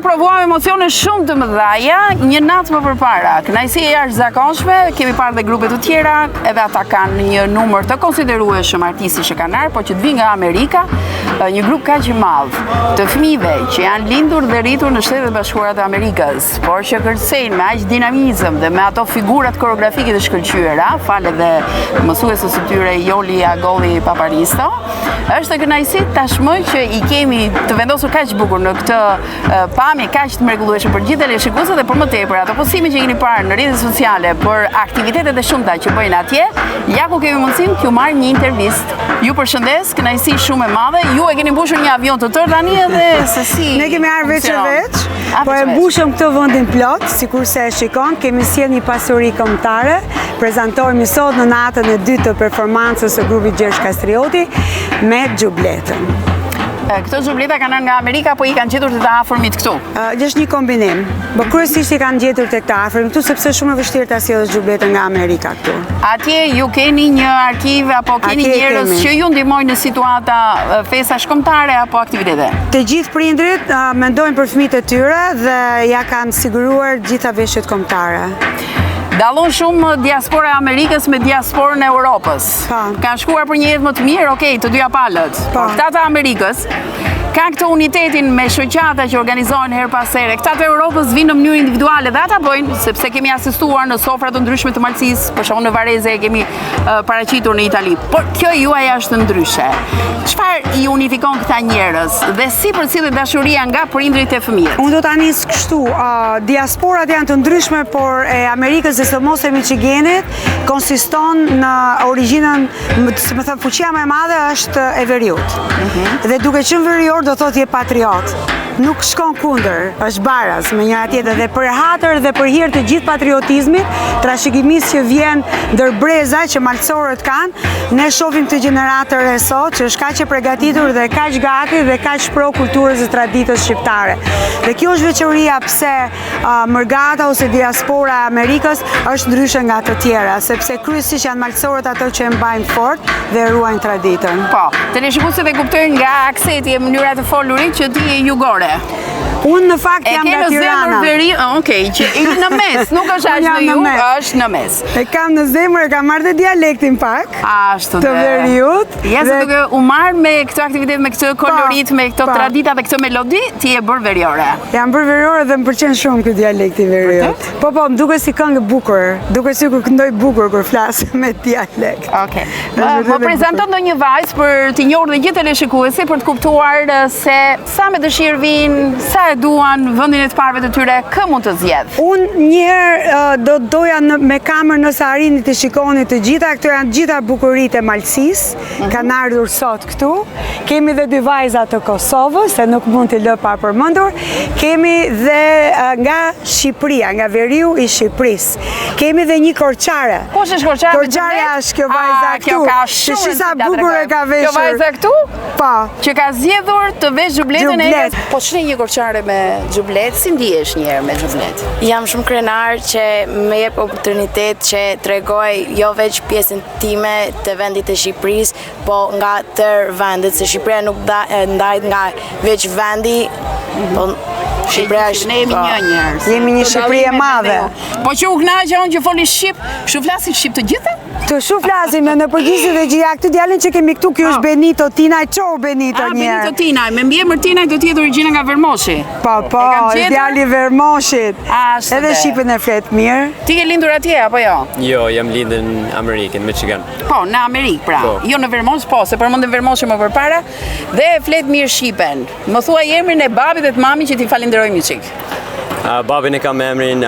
provuam emocione shumë të mëdha një natë më përpara. Kënaqësi e jashtëzakonshme, kemi parë dhe grupe të tjera, edhe ata kanë një numër të konsiderueshëm artisti që kanë ardhur, por që të vinë nga Amerika, një grup kaq i madh të fëmijëve që janë lindur dhe rritur në Shtetet Bashkuara të Amerikës, por që kërcejnë me aq dinamizëm dhe me ato figurat koreografike të shkëlqyera, falë dhe mësuesës së tyre Joli Agolli Paparisto. Është kënaqësi tashmë që i kemi të vendosur kaq bukur në këtë pamje kaq të mrekullueshme për gjithë teleshikuesët dhe për më tepër ato postime që keni parë në rrjetet sociale për aktivitetet e shumta që bëjnë atje, ja ku kemi mundësinë t'ju marr një intervistë. Ju përshëndes, kënaqësi shumë e madhe. Ju e keni mbushur një avion të tërë tani edhe se si. Ne kemi ardhur veç, po e mbushëm këtë vendin plot, sikurse e shikon, kemi sjell një pasuri kombëtare. Prezantohemi sot në natën e dytë të performancës së grupit Gjergj Kastrioti me Xhubletën. Këto xhubleta kanë nga Amerika, po i kanë gjetur të afërmit këtu. Është një kombinim. Po kryesisht i kanë gjetur tek të afërmit këtu sepse shumë e vështirë ta sjellësh xhubletën nga Amerika këtu. Atje ju keni një arkiv apo keni njerëz që ju ndihmojnë në situata fesash kombëtare apo aktivitete? Të gjithë prindrit mendojnë për fëmijët e tyre dhe ja kanë siguruar gjitha veshjet kombëtare. Dallon shumë diaspora e Amerikës me diasporën e Europës. Kanë shkuar për një jetë më të mirë, okej, të dyja palët. Këta të Amerikës kanë këtë unitetin me shoqata që organizohen her pas here. Këta të Europës vinë në mënyrë individuale dhe ata bëjnë, sepse kemi asistuar në sofra të ndryshme të malësisë, për shembull në Varese kemi paraqitur në Itali. Por kjo juaj është ndryshe. Çfarë i unifikon këta njerëz dhe si përcillet dashuria nga prindrit e fëmijët? Unë do ta nis kështu, diasporat janë të ndryshme, por e Amerikës dhe së mos e Michiganit konsiston në origjinën, më thënë fuqia më e madhe është e veriut. Dhe duke qenë verior do thotë je patriot. Nuk shkon kundër, është baraz me njëra tjetër dhe për hatër dhe për hir të gjithë patriotizmit, trashëgimisë që vjen ndër breza që malësorët kanë, ne shohim të gjeneratën e sot që është kaq e përgatitur dhe kaq gati dhe kaq pro kulturës dhe traditës shqiptare. Dhe kjo është veçoria pse Mërgata ose diaspora e Amerikës është ndryshe nga të tjera, sepse kryesisht janë malësorët ato që e mbajnë fort dhe ruajnë traditën. Po, teleshikuesit e kuptojnë nga aksenti e mënyra të folurit që ti je jugore. Unë në fakt jam nga Tirana. Okej, që në mes, nuk është as në jug, është në mes. E kam në zemër, e kam marrë dhe dialektin pak. Ashtu të veriut. Jesë duke u marrë me këtë aktivitet, me këtë kolorit, me këto tradita dhe këtë melodi, ti e bërë veriore. Jam bërë veriore dhe më pëlqen shumë këtë dialekti veriut. Po, më duke si këngë bukur, duke si kur këndoj bukur kur flasë me dialekt. Okej. Më prezanton ndonjë vajzë për t'i njohur dhe gjithë teleshikuesit për të kuptuar se sa me dëshirë vinë, sa e duan vendin e të parëve të tyre, kë mund të zgjedh? Unë njëherë do doja me kamerë nëse arrini të shikoni të gjitha, këto janë gjitha bukuritë e Malësisë, kanë ardhur sot këtu. Kemi dhe dy vajza të Kosovës, se nuk mund t'i lë pa përmendur. Kemi dhe nga Shqipëria, nga veriu i Shqipërisë. Kemi dhe një korçare. Kush është korçare? Korçareja është kjo vajza këtu. Kjo ka shumë sa bukur e ka veshur. Kjo vajza këtu? Po. Që ka zgjedhur të vesh xhubletën e vet. Po ç'ne një korçare me xhublet, si ndihesh një herë me xhublet? Jam shumë krenar që më jep oportunitet që t'rregoj jo veç pjesën time të vendit të Shqipërisë, po nga tërë vendet, se Shqipëria nuk ndahet nga veç vendi, po Shqipëria është ne jemi një njerëz. Jemi një Shqipëri e madhe. Po që u kënaqja unë që foli shqip, shu flasin shqip të gjithë? Të shumë flasim në përgjithësi dhe gjitha këtë djalin që kemi këtu, kjo është Benito Tinaj, qohu Benito njerë. Benito Tinaj, me mbiemër Tinaj do t'jetë origjina nga Vermoshi. Po, djali Vermoshit. Edhe shqipën e flet mirë. Ti ke lindur atje, apo jo? Jo, jam lindur në Amerikën, Michigan. Po, në Amerikë pra. Jo në Vermosh, po, se përmendëm Vermoshi më përpara, dhe flet mirë shqipen. Më thua emrin e babit dhe të mami që ti falenderojmë një çik. Babin e kam emrin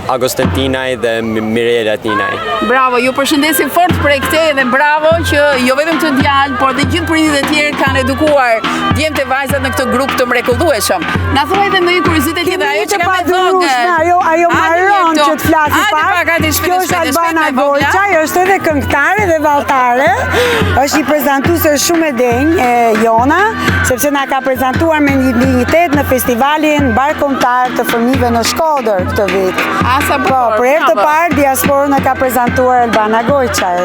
Agustin Tinaj dhe Mirela Tinaj. Bravo, ju përshëndesim fort prej këtej dhe bravo që jo vetëm të djalë, por dhe gjithë prindit e tjerë kanë edukuar djemtë e vajzat në këtë grup të mrekullueshëm. Na thuaj edhe ndonjë kuriozitet tjetër, ajo që ka me dhënë. Ajo marron që të flasi pak. Kjo është Albana Goqa, është edhe këngëtare dhe valltare. Është një prezantuese shumë e denjë e Jona, sepse na ka prezantuar me një dignitet në festivalin Bar Kombëtar të fëmijëve në Shkodër këtë vit. sa Po, për herë të parë diasporën e ka prezantuar Albana Gojçaj.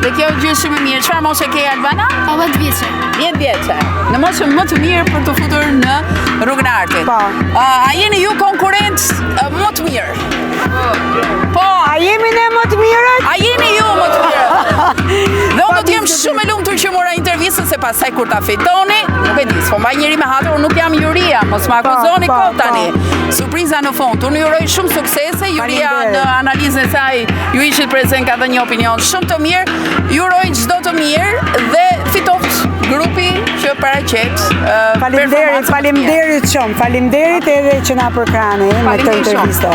Dhe kjo gjë shumë e mirë. Çfarë moshe ke Albana? 10 vjeçe. 10 vjeçe. Në moshën më të mirë për të futur në rrugën e artit. Po. A jeni ju konkurrent më të mirë? Po. A jemi ne më të mirët? A jeni ju më të mirë? Dhe unë do të jem shumë e lumtur që mora intervistën se pastaj kur ta fitoni, nuk e di, s'po mbaj njëri me hatër, unë nuk jam Juria, mos më akuzoni kot tani. Surpriza në fund. Unë juroj shumë suksese, Juria në analizën e saj ju ishit prezent ka dhënë një opinion shumë të mirë. Juroj çdo të mirë dhe fitoft grupi që paraqet. Faleminderit shumë. Faleminderit edhe që na përkrani me këtë intervistë.